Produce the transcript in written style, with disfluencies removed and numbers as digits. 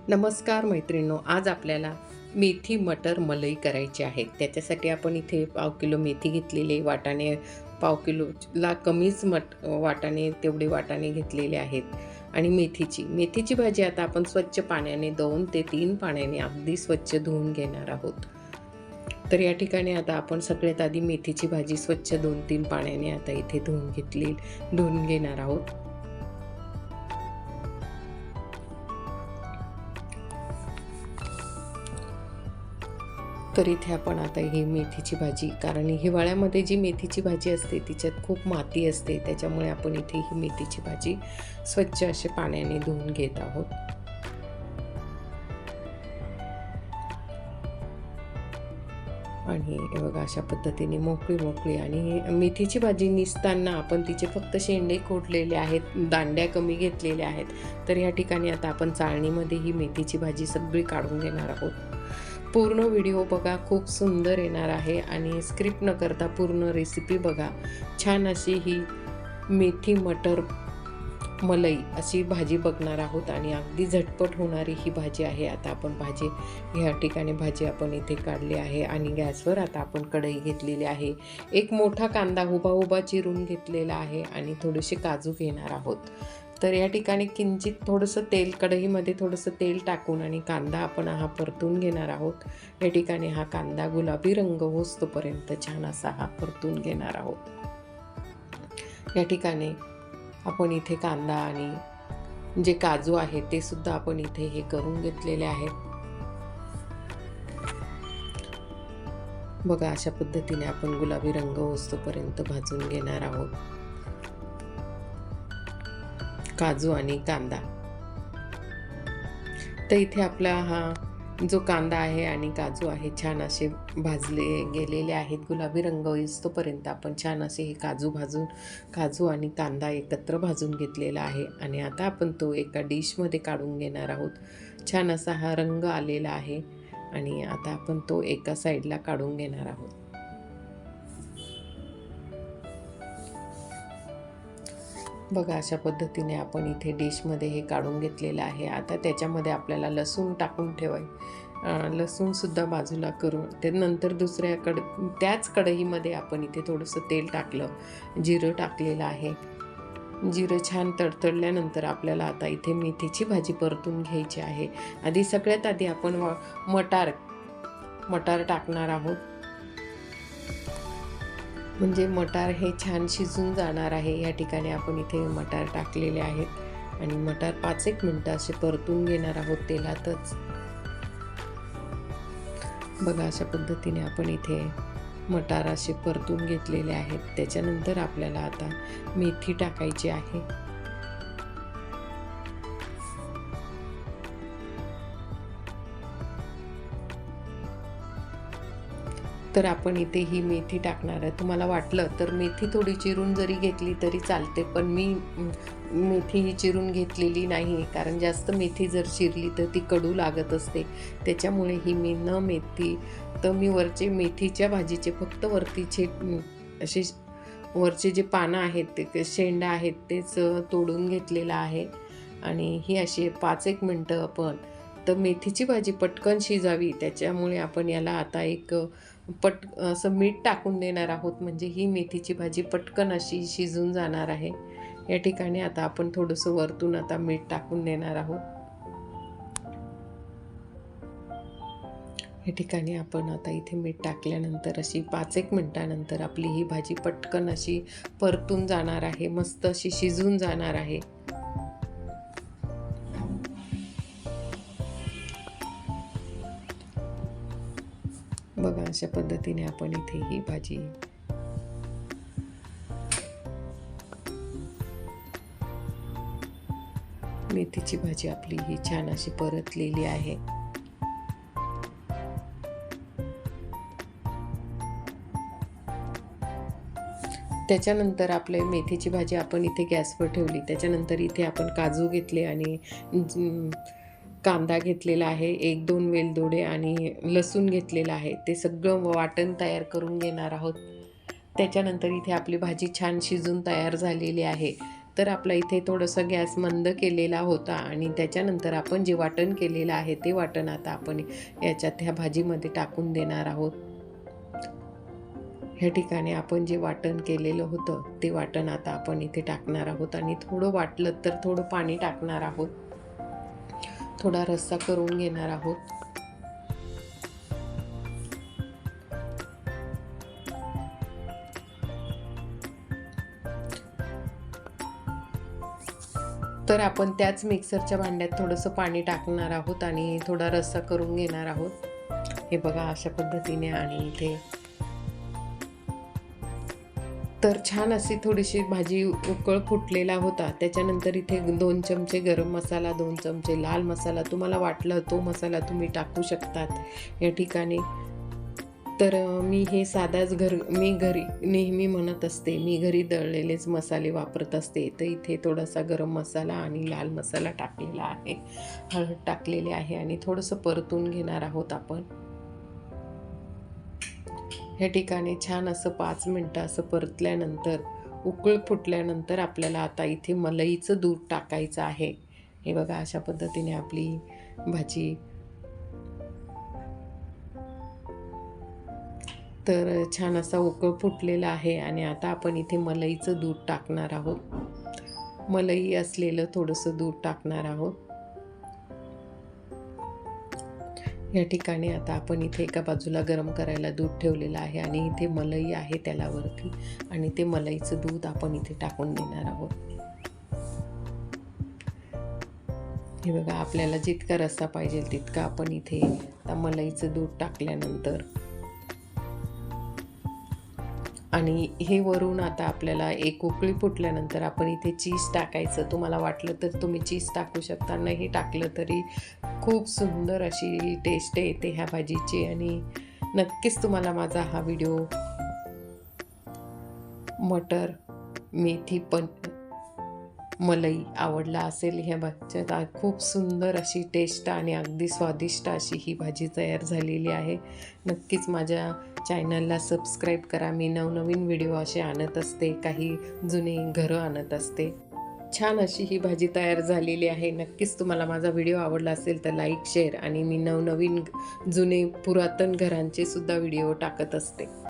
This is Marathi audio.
नमस्कार मैत्रिणींनो, आज आपल्याला मेथी मटर मलई करायची आहे. त्याच्यासाठी आपण इथे पाव किलो मेथी घेतलेली आहे. वाटाणे पाव किलोला कमीच वाटाणे तेवढे वाटाणे घेतलेले आहेत. आणि मेथीची भाजी आता आपण स्वच्छ पाण्याने 2 ते 3 पाण्याने अगदी स्वच्छ धुवून घेणार आहोत. तर या ठिकाणी आता आपण सगळ्यात आधी मेथीची भाजी स्वच्छ 2-3 पाण्याने आता इथे धुवून घेणार आहोत. तर इथे आपण आता ही मेथीची भाजी, कारण हिवाळ्यामध्ये जी मेथीची भाजी असते तिच्यात खूप माती असते, त्याच्यामुळे आपण इथे ही मेथीची भाजी स्वच्छ असे पाण्याने धुवून घेत आहोत. आणि बघा अशा पद्धतीने मोकळी आणि मेथीची भाजी निसताना आपण तिचे फक्त शेंडे खोडलेले आहेत, दांड्या कमी घेतलेल्या आहेत. तर या ठिकाणी आता आपण चाळणीमध्ये ही मेथीची भाजी सगळी काढून घेणार आहोत. पूर्ण व्हिडिओ बघा, खूप सुंदर येणार आहे आणि स्क्रिप्ट न करता पूर्ण रेसिपी बघा. छान अशी ही मेथी मटर मलई अशी भाजी बघणार आहोत आणि अगदी झटपट होणारी ही भाजी आहे. आता आपण ह्या ठिकाणी भाजी आपण इथे काढली आहे आणि गॅसवर आता आपण कढई घेतलेली आहे. एक मोठा कांदा उभा चिरून घेतलेला आहे आणि थोडेसे काजू घेणार आहोत. तर या ठिकाणी किंचित थोडंसं तेल, कढईमध्ये थोडंसं तेल टाकून आणि कांदा आपण हा परतून घेणार आहोत. या ठिकाणी हा कांदा गुलाबी रंग होईस्तोपर्यंत छान असा हा परतून घेणार आहोत. या ठिकाणी आपण इथे कांदा आणि जे काजू आहे ते सुद्धा आपण इथे हे करून घेतलेले आहेत. बघा अशा पद्धतीने आपण गुलाबी रंग होईस्तोपर्यंत भाजून घेणार आहोत काजू आणि कांदा. तर इथे आपला हा जो कांदा आहे आणि काजू आहे छान असे भाजले गेलेले आहेत. गुलाबी रंग येईस्तोपर्यंत आपण छान असे हे काजू आणि कांदा एकत्र भाजून घेतलेला आहे आणि आता आपण तो एका डिशमध्ये काढून घेणार आहोत. छान असा हा रंग आलेला आहे आणि आता आपण तो एका साईडला काढून घेणार आहोत. बघा अशा पद्धतीने आपण इथे डिशमध्ये हे काढून घेतलेलं आहे. आता त्याच्यामध्ये आपल्याला लसूण टाकून लसूणसुद्धा बाजूला करून ते नंतर त्याच कढईमध्ये आपण इथे थोडंसं तेल टाकलं, जिरं टाकलेलं आहे. जिरं छान तडतडल्यानंतर आपल्याला आता इथे मेथीची भाजी परतून घ्यायची आहे. सगळ्यात आधी आपण मटार टाकणार आहोत, म्हणजे मटार हे छान शिजून जाणार आहे. या ठिकाणी आपण इथे मटार टाकलेले आहेत आणि मटार 5-1 मिनिटं असे परतून घेणार आहोत तेलातच. बघा अशा पद्धतीने आपण इथे मटार असे परतून घेतलेले आहेत. त्याच्यानंतर आपल्याला आता मेथी टाकायची आहे. तर आपण इथे ही मेथी टाकणार आहे. तुम्हाला वाटलं तर मेथी थोडी चिरून जरी घेतली तरी चालते, पण मी मेथी ही चिरून घेतलेली नाही, कारण जास्त मेथी जर चिरली तर ती कडू लागत असते. त्याच्यामुळे ही मी वरचे मेथीच्या भाजीचे फक्त असे वरचे जे पानं आहेत ते शेंडा आहेत तेच तोडून घेतलेलं आहे आणि ही अशी 5-1 मिनटं आपण, तर मेथीची भाजी पटकन शिजावी त्याच्यामुळे आपण याला आता असं मीठ टाकून देणार आहोत, म्हणजे ही मेथीची भाजी पटकन अशी शिजून जाणार आहे. या ठिकाणी आता आपण थोडंसं वरतून आता मीठ टाकून देणार आहोत. या ठिकाणी आपण आता इथे मीठ टाकल्यानंतर अशी 5-1 मिनटानंतर आपली ही भाजी पटकन अशी परतून जाणार आहे, मस्त अशी शिजून जाणार आहे. बघा अशा पद्धतीने आपण इथे ही भाजी मेथीची भाजी आपली ही छान अशी परतलेली आहे. त्याच्यानंतर आपली मेथीची भाजी आपण इथे गॅसवर ठेवली. त्याच्यानंतर इथे आपण काजू घेतले आणि कांदा घेतलेला आहे, 1-2 वेलदोडे आणि लसूण घेतलेला आहे. ते सगळं वाटण तयार करून घेणार आहोत. त्याच्यानंतर इथे आपली भाजी छान शिजून तयार झालेली आहे. तर आपला इथे थोडंसं गॅस मंद केलेला होता आणि त्याच्यानंतर आपण जे वाटण केलेलं आहे ते वाटण आता आपण याच्यात ह्या भाजीमध्ये टाकून देणार आहोत. ह्या ठिकाणी आपण जे वाटण केलेलं होतं ते वाटण आता आपण इथे टाकणार आहोत आणि थोडं वाटलं तर थोडं पाणी टाकणार आहोत. थोडा रस्सा करून घेणार आहोत. तर आपण त्याच मिक्सरच्या भांड्यात थोडंसं पाणी टाकणार आहोत आणि थोडा रस्सा करून घेणार आहोत. हे बघा अशा पद्धतीने. आणि इथे तर छान अशी थोडीशी भाजी उकळ फुटलेला होता. त्याच्यानंतर इथे 2 चमचे गरम मसाला, 2 चमचे लाल मसाला, तुम्हाला वाटलं तो मसाला तुम्ही टाकू शकतात या ठिकाणी. तर मी हे साधाच मी घरी नेहमी म्हणत असते, मी घरी दळलेलेच मसाले वापरत असते. तर इथे थोडासा गरम मसाला आणि लाल मसाला टाकलेला आहे, हळद टाकलेली आहे आणि थोडंसं परतून घेणार आहोत आपण. ह्या ठिकाणी छान असं 5 मिनटं असं परतल्यानंतर, उकळ फुटल्यानंतर आपल्याला आता इथे मलईचं दूध टाकायचं आहे. हे बघा अशा पद्धतीने आपली भाजी तर छान असा उकळ फुटलेला आहे आणि आता आपण इथे मलईचं दूध टाकणार आहोत. मलई असलेलं थोडंसं दूध टाकणार आहोत. या ठिकाणी आता आपण इथे एका बाजूला गरम करायला दूध ठेवलेलं आहे आणि इथे मलई आहे त्याला वरती आणि ते मलईचं दूध आपण इथे टाकून देणार आहोत. हे बघा आपल्याला जितका रस्सा पाहिजे तितका आपण इथे आता मलईचं दूध टाकल्यानंतर आणि हे वरून आता आपल्याला एक उकळी फुटल्यानंतर आपण इथे चीज टाकायचं. तुम्हाला वाटलं तर तुम्ही चीज टाकू शकता, नाही टाकलं तरी खूप सुंदर अशी टेस्ट येते ह्या भाजीची. आणि नक्कीच तुम्हाला माझा हा व्हिडिओ मटर मेथी पण मलई आवडला असेल. ह्या भाज्यात खूप सुंदर अशी टेस्ट आणि अगदी स्वादिष्ट अशी ही भाजी तयार झालेली आहे. नक्कीच माझ्या चॅनलला सबस्क्राईब करा. मी नवनवीन व्हिडिओ असे आणत असते, काही जुने घरं आणत असते. छान अशी ही भाजी तयार झालेली आहे. नक्कीच तुम्हाला माझा व्हिडिओ आवडला असेल तर लाईक, शेअर आणि मी नवनवीन जुने पुरातन घरांचे सुद्धा व्हिडिओ टाकत असते.